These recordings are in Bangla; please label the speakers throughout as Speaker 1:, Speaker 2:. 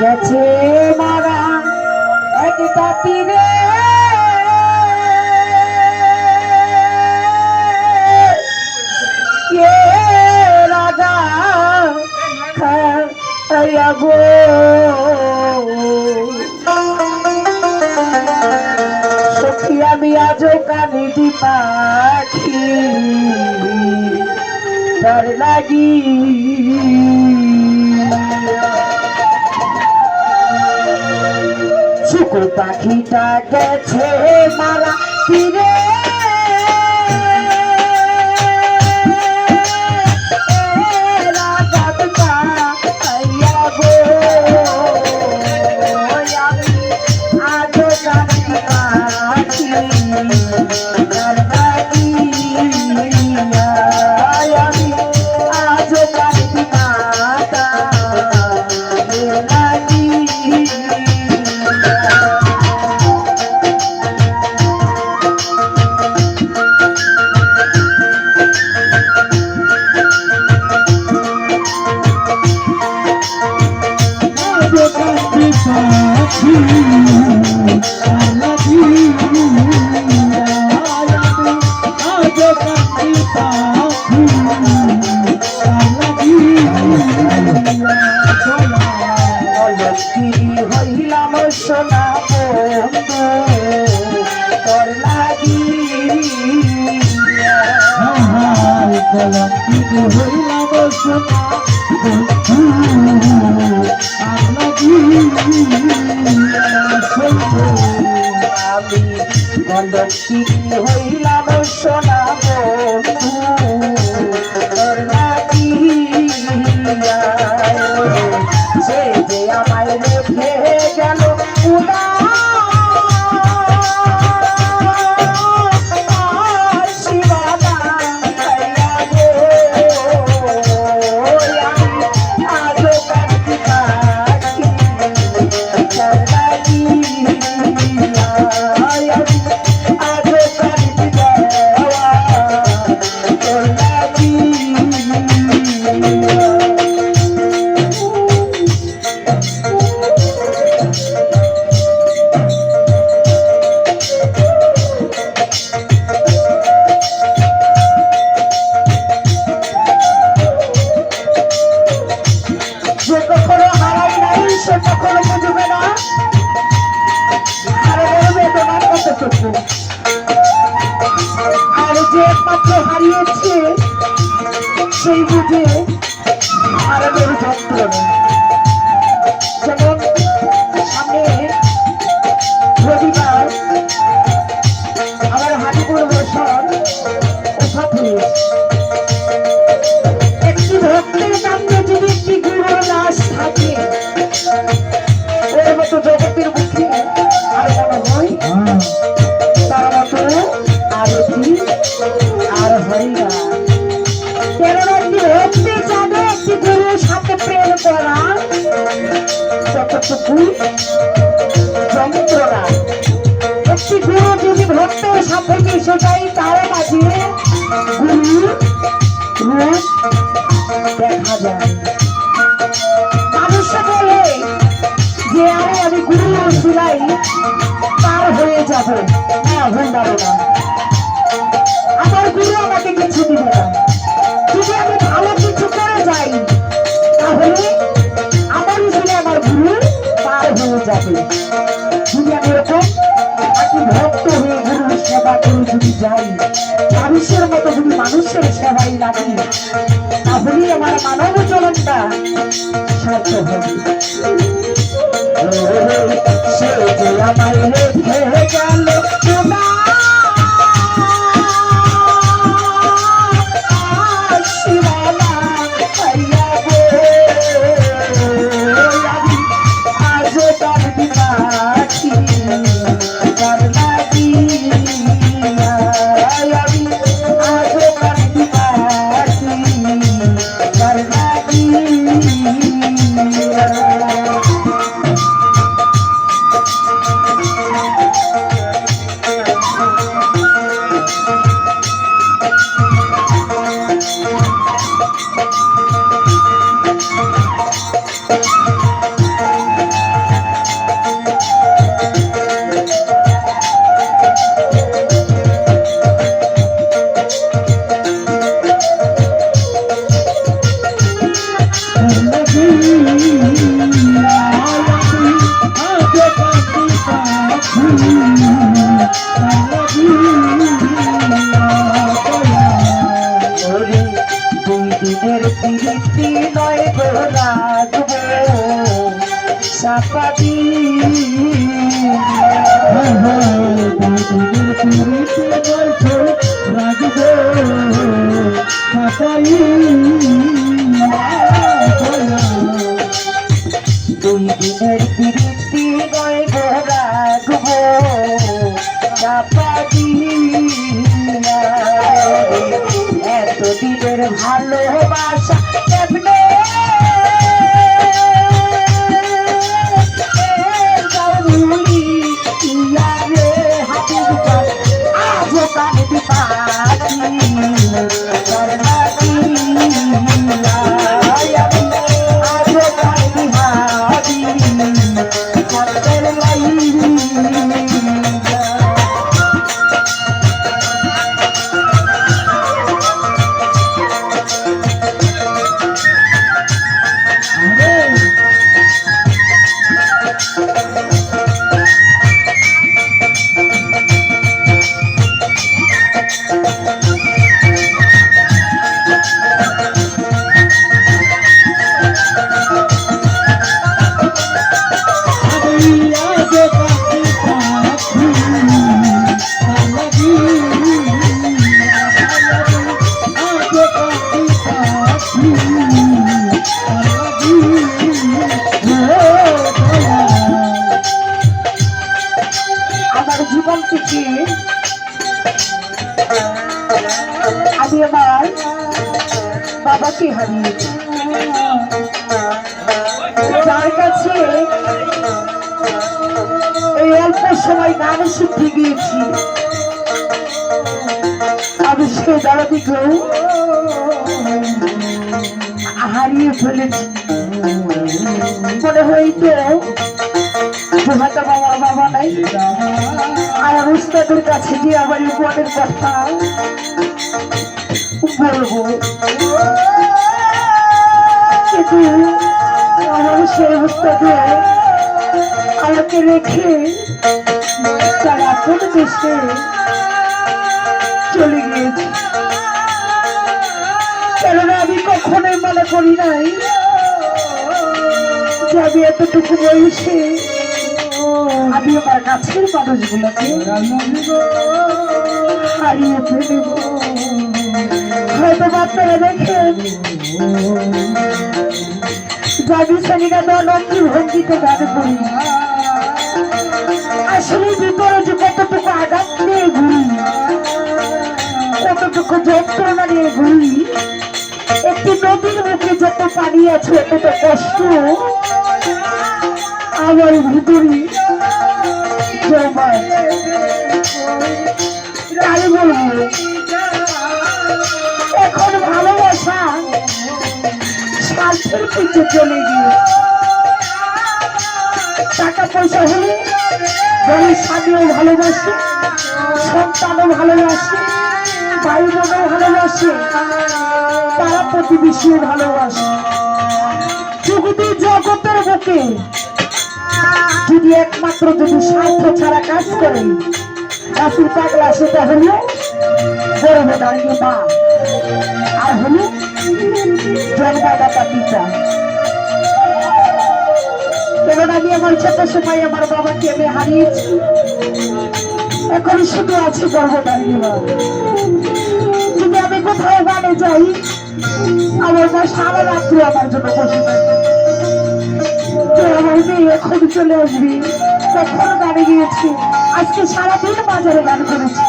Speaker 1: গেছে মারা একটা তীরে কে রাজা খাইয়া গো সখী আমি আজও কানিদি পাখি তার লাগি শুকুর পাখিটা গেছে মারা তীরে হইলাম সোনা তোর লাগি হইলাম সোনা আমি গলকি হইলাম সোনা তোর লাগি সে যে আমায় রেখে গেল উড়া আর যে একমাত্র হারিয়েছে সেই বুঝে হারানোর যন্ত্রণা। যেমন সামনে রবিবার আমার হাজিপুর বসন একটি ভক্তের কাছে যদি একটি গুরু দাস থাকে ওর মতো জগতের মুখে আর মনে হয় তার মতো আরতি আর হরিরা কেননা একটি ভক্তি যাবে একটি গুরুর সাথে প্রেম করা ততটুকু যন্ত্রণা। একটি গুরু যদি ভক্তের সাথে মিশে যায় তার মাঝে গুরুর রূপ দেখা যায়। মানুষে বলে যে আমি গুরু সিলাই পার হয়ে যাব, না ভুল যাবো না, আমার গুরু আমাকে কিছু দিবে না। যদি আমি ভালো কিছু করে যাই তাহলে আমার হিসেবে আমার গুরু পার হয়ে যাবে। যদি আমি এরকম একটি ভক্ত হয়ে গুরুর সেবা করে যদি যাই, মানুষের মতো যদি মানুষের সেবাই লাগি, তাহলেই আমার মানব চলনটা সার্থক হবে। সে যে আমায় রেখে গেল দিনের প্রীতি নয় গো রাখবো সাপাদি দুই দিনের প্রীতি নয় গো রাখবো সাপাদি এতদিনের ভালোবাসা কেমনে আজও কাঁদতে পারি আজও কাঁদতে হারি জীবন থেকে আমি আমার বাবাকে হারিয়েছি, যার কাছে এই অল্প সময় গান শিখতে গিয়েছি। আমি সে দাদাটিকেও হারিয়ে ফেলেছি। মনে হইতো হয়তো আমার বাবা নাই, আমার উস্তাদের কাছে গিয়ে আমার এই মনের কথা বলবো, কিন্তু আমার সেই উস্তাদে আমাকে রেখে তার আপন দেশে চলে গিয়েছে। কেননা আমি কখনোই মনে করি নাই যে আমি এতটুকু বয়সে আমি আমার কাছের মানুষগুলোকে হারিয়ে ফেলব। হয়তো আপনারা দেখেন গাড়ি শ্রেণীরা নন্দী ভঙ্গিতে গান করি, আসলে ভিতরে যে কতটুকু আঘাত নিয়ে ঘুরি, কতটুকু যন্ত্রণা নিয়ে ঘুরি। একটি নদীর মুখে যত পানি আছে তত কষ্ট আমার ভিতরে তাই বলবো এখন ভালোবাসা স্বার্থের পিছনে চলে গিয়ে টাকা পয়সা হলে বাড়ির স্বামীও ভালোবাসে, সন্তানও ভালোবাসে, ভাই বোনও ভালোবাসে, পাড়া প্রতিবেশীও ভালোবাসে। জগতের বুকে যদি একমাত্র যদি স্বার্থ ছাড়া কাজ করে রাসুল পাগলা, সেটা হলো গর্ভধারিণী মা আর হলো জন্মদাতা পিতা। কেননা আমি আমার ছোট সময় আমার বাবাকে আমি হারিয়েছি, এখন শুধু আছে গর্ভধারিণী মা। যদি আমি কোথাও গানে যাই আমার মা সারা রাত্রি আমার জন্য বসে থাকে, আমার মেয়ে এখন চলে আসবি, কখন গানে গিয়েছি, আজকে সারাদিন বাজারে গান করেছি,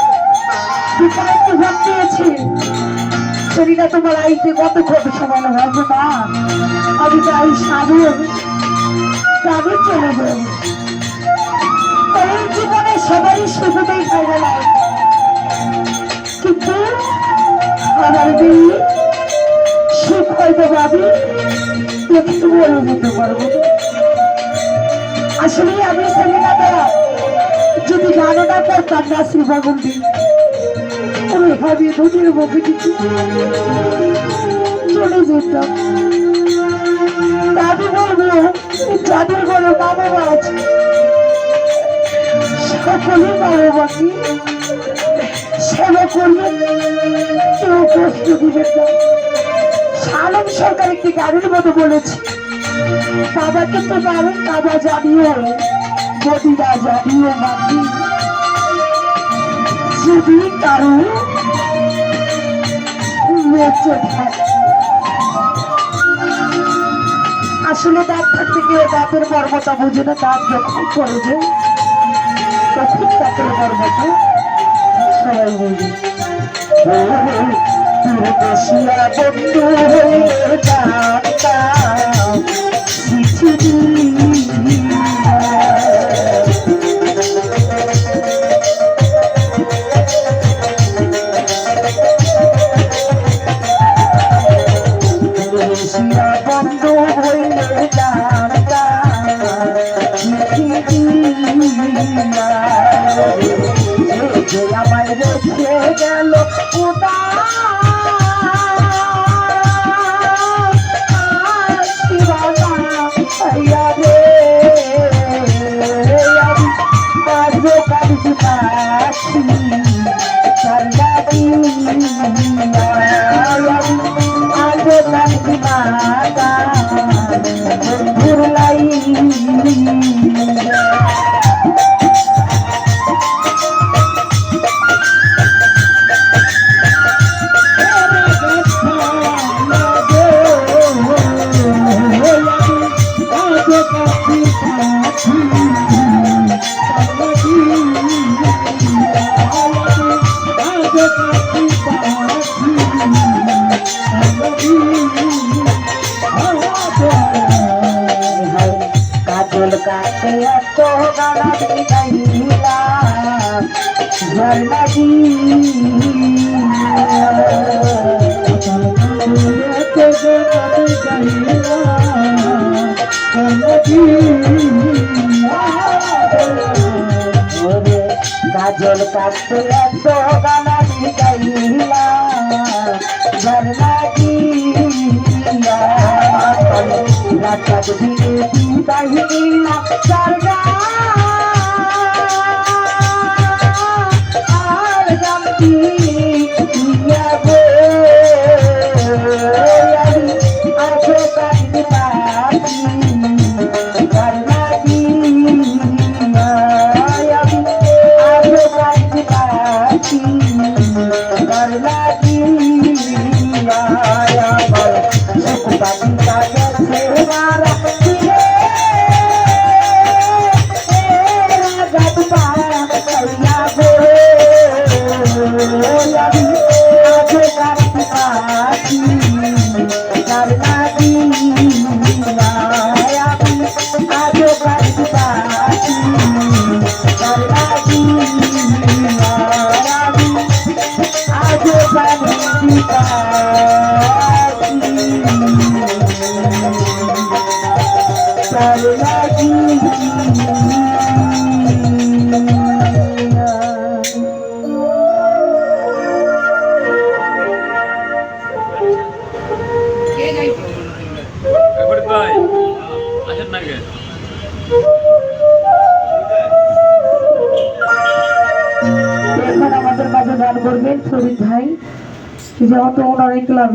Speaker 1: একটু ভোট দিয়েছি, শরীরে তোমার আইতে কতক্ষণ সময় লাগবে না, আমি তাই সাধন গানে চলে যাব। এই জীবনে সবারই সুখতেই খাইবে না, কিন্তু আমার মেয়ে সুখ হয়তো ভাবি একটু বলে দিতে পারবো। আসলে আমি ছেলেটা যদি গানও না করতাম না শ্রীভগন্ডি আমি ভাবি দুধের মুখে চলে যেতাম। যাদের ঘরে মা বাবা আছে সকলে মা বাবাকে সেবা করবেন, কেউ কষ্ট দিবেন না। সালাম সরকার একটি গাড়ির মতো বলেছে, বাবাকে তো পারেন, বাবা জানিও বদিরা জানিও মাটি যদি কারো বেঁচে থাকে। আসলে দাঁত থাকতে গিয়ে দাঁতের মর্মতা বুঝে না, দাঁত যখন করবে তখন দাঁতের মর্মতা সবাই বুঝে। বসিয়া বন্ধু হয়ে যাতাম বন্ধু হইলে যে আমায় রেখে গেল গাজল কাটতে এত গানা গাইলা ঝরনা গিয়া রাত দিয়ে দিবাহিলা সরগা আর গামতি ইয়া গো আজো কাটতে পারি ঝরনা গিয়া আজো কাটতে পারি ঝরনা গিয়া আমার সুখ পাখি কাছে মারা আমাদের মাঝে গান করবেন শরীর ভাই, যেহেতু ওনার ক্লাবে